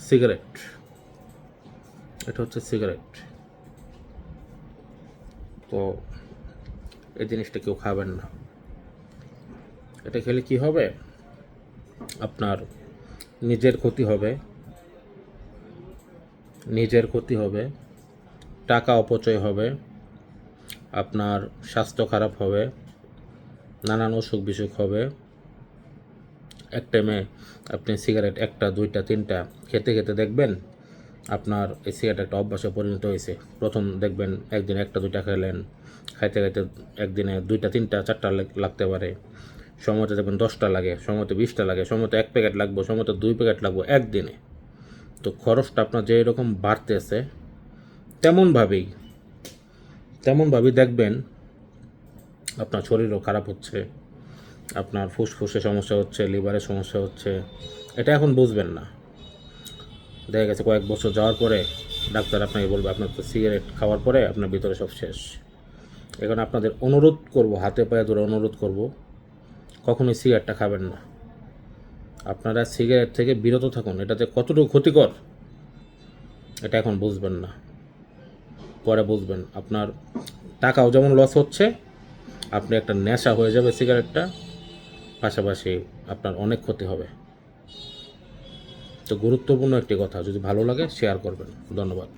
Cigarette, এটা হচ্ছে cigarette. তো এই জিনিসটা কেউ খাবেন না। এটা খেলে কি হবে, আপনার নিজের ক্ষতি হবে, টাকা অপচয় হবে, আপনার স্বাস্থ্য খারাপ হবে, নানান অসুখ বিসুখ হবে। এক টাইমে আপনি সিগারেট একটা দুইটা তিনটা খেতে খেতে দেখবেন আপনার এই সিগারেট একটা অভ্যাসে পরিণত হয়েছে। প্রথম দেখবেন একদিন একটা দুইটা খেলেন, খাইতে খাইতে একদিনে দুইটা তিনটা চারটা লাগতে পারে, সময়তে দেখবেন 10টা লাগে, সময়তে 20টা লাগে, সময়তে 1 প্যাকেট লাগবে, সময়তে 2 প্যাকেট লাগবে একদিনে। তো খরচটা আপনার যে এরকম বাড়তেছে তেমনভাবেই দেখবেন আপনার শরীরও খারাপ হচ্ছে, আপনার ফুসফুসে সমস্যা হচ্ছে, লিভারের সমস্যা হচ্ছে। এটা এখন বুঝবেন না, দেখা গেছে কয়েক বছর যাওয়ার পরে ডাক্তার আপনাকে বলবে আপনার তো সিগারেট খাওয়ার পরে আপনার ভিতরে সব শেষ। এখন আপনাদের অনুরোধ করব, হাতে পায়ে ধরে অনুরোধ করব, কখনোই সিগারেটটা খাবেন না। আপনারা সিগারেট থেকে বিরত থাকুন। এটাতে কতটুকু ক্ষতিকর এটা এখন বুঝবেন না, পরে বুঝবেন। আপনার টাকাও যেমন লস হচ্ছে, আপনি একটা নেশা হয়ে যাবে সিগারেটটা, পাশাপাশি আপনার অনেক ক্ষতি হবে। তো গুরুত্বপূর্ণ একটি কথা, যদি ভালো লাগে শেয়ার করবেন। ধন্যবাদ।